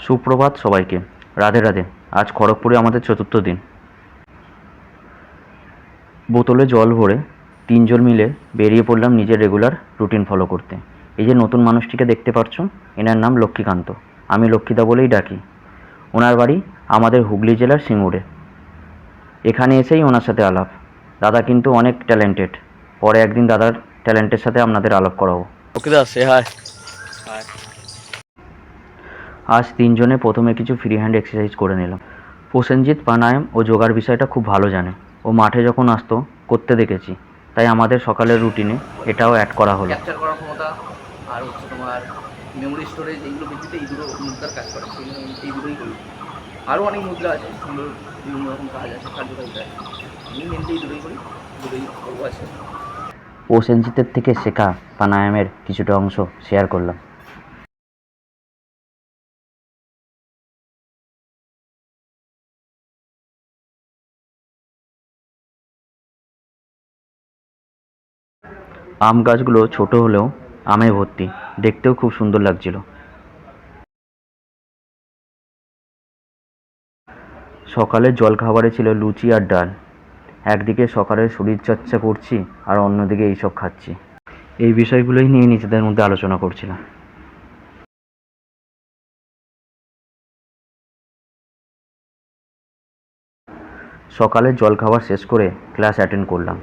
সুপ্রভাত সবাইকে। রাধে রাধে। আজ খড়গপুরে আমাদের চতুর্থ দিন। বোতলে জল ভরে তিনজন মিলে বেরিয়ে পড়লাম নিজের রেগুলার রুটিন ফলো করতে। এই যে নতুন মানুষটিকে দেখতে পাচ্ছ, এনার নাম লক্ষ্মীকান্ত। আমি লক্ষ্মীদা বলেই ডাকি। ওনার বাড়ি আমাদের হুগলি জেলার সিঙ্গুরে। এখানে এসেই ওনার সাথে আলাপ। দাদা কিন্তু অনেক ট্যালেন্টেড। পরে একদিন দাদার ট্যালেন্টের সাথে আপনাদের আলাপ করাবো। লক্ষ্মীদা সে হায়। আজ তিনজনে প্রথমে কিছু ফ্রি হ্যান্ড এক্সারসাইজ করে নিলাম। প্রসেনজিৎ প্রাণায়াম ও যোগার বিষয়টা খুব ভালো জানে। ও মাঠে যখন আসতো করতে দেখেছি, তাই আমাদের সকালের রুটিনে এটাও অ্যাড করা হলো। ক্যাপচার করার ক্ষমতা আর হচ্ছে তোমার মেমোরি স্টোরেজ, এইগুলো ভিত্তিতে এই দুটো মুদ্রার কাজ করে। সেই জন্য এই দুটোই করি। আরও অনেক মুদ্রা আছে, সুন্দর বিভিন্ন রকম কাজ আছে, কার্যকারিতা আছে। আমি মেনলি এই দুটোই করি, দুটোই করবো আছে। প্রসেনজিতের থেকে শেখা প্রাণায়ামের কিছুটা অংশ শেয়ার করলাম। আম গাছগুলো ছোট হলেও আমে ভর্তি, দেখতেও খুব সুন্দর লাগছিল। সকালের জলখাবারে ছিল লুচি আর ডাল। একদিকে সকালের শরীরচর্চা করছি আর অন্যদিকে এইসব খাচ্ছি। এই বিষয়গুলোই নিয়ে নিজেদের মধ্যে আলোচনা করছিলাম। সকালের জলখাবার শেষ করে ক্লাস অ্যাটেন্ড করলাম।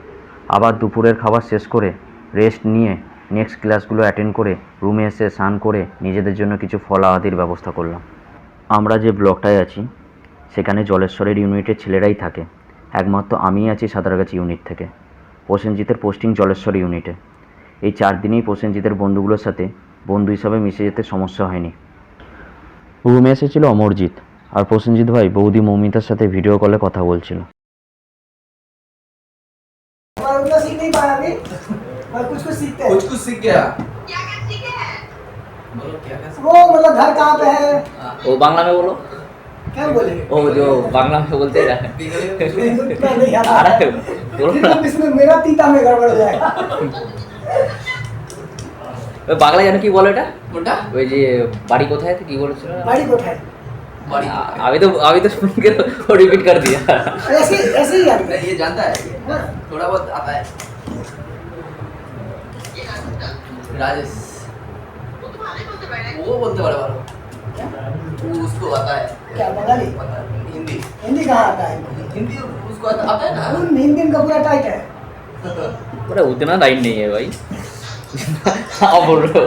আবার দুপুরের খাবার শেষ করে রেস্ট নিয়ে নেক্সট ক্লাসগুলো অ্যাটেন্ড করে রুমে এসে স্নান করে নিজেদের জন্য কিছু ফলাহাদির ব্যবস্থা করলাম। আমরা যে ব্লকটায় আছি সেখানে জলেশ্বরের ইউনিটের ছেলেরাই থাকে। একমাত্র আমিই আছি সাঁতরাগাছি ইউনিট থেকে। প্রসেনজিতের পোস্টিং জলেশ্বর ইউনিটে। এই 4 দিনেই প্রসেনজিতের বন্ধুগুলোর সাথে বন্ধু হিসাবে মিশে যেতে সমস্যা হয়নি। রুমে এসেছিল অমরজিৎ, আর প্রসেনজিৎ ভাই বৌদি মৌমিতার সাথে ভিডিও কলে কথা বলছিল। कुछ सीख गया। वो मतलब घर कहाँ पे है? वो बांग्ला में बोलो। क्या बोले? वो जो बांग्ला में बोलते हैं नहीं याद आ रहा है। बोलो ना। इसमें मेरा तीता में गड़बड़ हो जाएगा। বাংলা জানো কি বলো এটা? কোনটা? ওই যে বাড়ি কোথায় কি বলেছিল? बाड़ी कोठाई। बड़ी। अभी तो सुन के वो रिपीट कर दिया। ऐसे ही याद है। ये जानता है, थोड़ा बहुत आता है। राजेश वो बोलते बड़े वालों, वो उसको आता है। क्या बंगाली? हिंदी। हिंदी कहाँ आता है? हिंदी उसको आता है ना। हिंदी का पूरा टाइट है। अरे उतना टाइम नहीं है भाई। हाँ बोल रहे हो।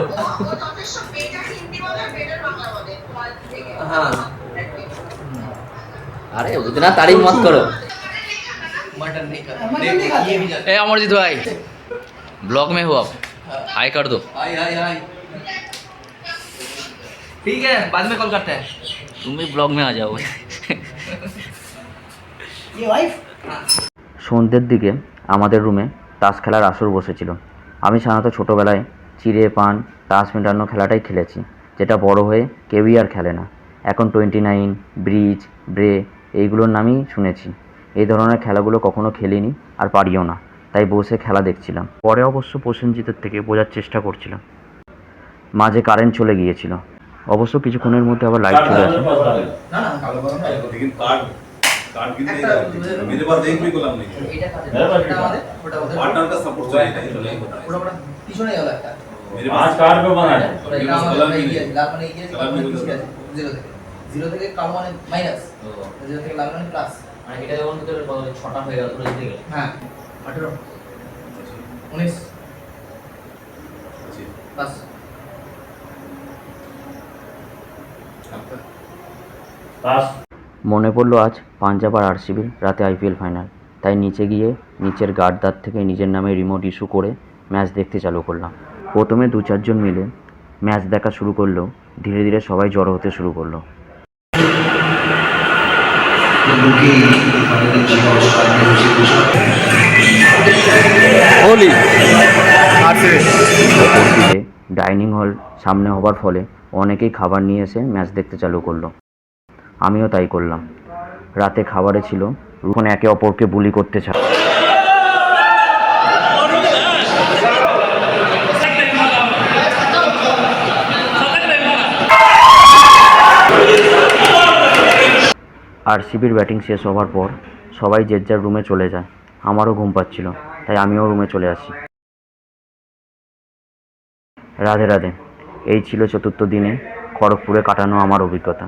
हाँ। अरे उतना तारीफ मत करो। मटन नहीं कर। मटन नहीं खाते। ये भी जानता ए अमरजीत भाई, ब्लॉग में हो आप, हाय कर दो। हाय हाय हाय। ठीक है, बाद में कॉल करते हैं। तुम भी ब्लॉग में आ जाओ। ये वाइफ? সন্ধ্যের দিকে আমাদের রুমে তাস খেলার আসর বসেছিল। আমি সাধারণত ছোটোবেলায় চিড়ে পান তাস মেটানো খেলাটাই খেলেছি, যেটা বড় হয়ে কেউই আর খেলে না। এখন 29, ব্রিজ, ব্রে এইগুলোর নামই শুনেছি। এই ধরনের খেলাগুলো কখনো খেলিনি আর পারিও না, তাই বসে খেলা দেখছিলাম। পরে অবশ্য প্রসেনজিতের থেকে বোঝার চেষ্টা করছিলাম। মাঝে কারেন্ট চলে গিয়েছিল, অবশ্য কিছুক্ষণের মধ্যে আবার লাইট চলে আসে। ना ना कालो करो ना। लेकिन कार्ड कार्ड की मेरे पास एक भी कलम नहीं है। এটা খাতে ওটা আমাদের ওটা ওদের पार्टनर का सपोर्ट चाहिए नहीं तो नहीं ওটা होता ওটা পিছনে গেল একটা मेरे पास कार्ड पे बना है ওটা এটা আমাদের এই গিয়ে লাল মানে গিয়ে কালো মানে পিছিয়ে আছে 0 থেকে কালো মানে মাইনাস 0 থেকে লাল মানে প্লাস মানে এটা যখন ভিতরে 6টা হয়ে গেল তোরা জিতে গেল। হ্যাঁ 18 19 প্লাস মনে পড়লো আজ পাঞ্জাব আর আরসিবির রাতে আইপিএল ফাইনাল, তাই নিচে গিয়ে নিচের গার্ডদার থেকে নিজের নামে রিমোট ইস্যু করে ম্যাচ দেখতে চালু করলাম। প্রথমে 2-4 জন মিলে ম্যাচ দেখা শুরু করলেও ধীরে ধীরে সবাই জড়ো হতে শুরু করলো। অপরদিকে ডাইনিং হল সামনে হবার ফলে অনেকেই খাবার নিয়ে এসে ম্যাচ দেখতে চালু করলো। আমিও তাই করলাম। রাতে খাবারে ছিল রুখন একে অপরকে বুলি করতে ছাড়। আরসিবির ব্যাটিং শেষ হওয়ার পর সবাই যে যার রুমে চলে যায়। আমারও ঘুম পাচ্ছিল, তাই আমিও রুমে চলে আসি। রাধে রাধে। এই ছিল চতুর্থ দিনে খড়গপুরে কাটানো আমার অভিজ্ঞতা।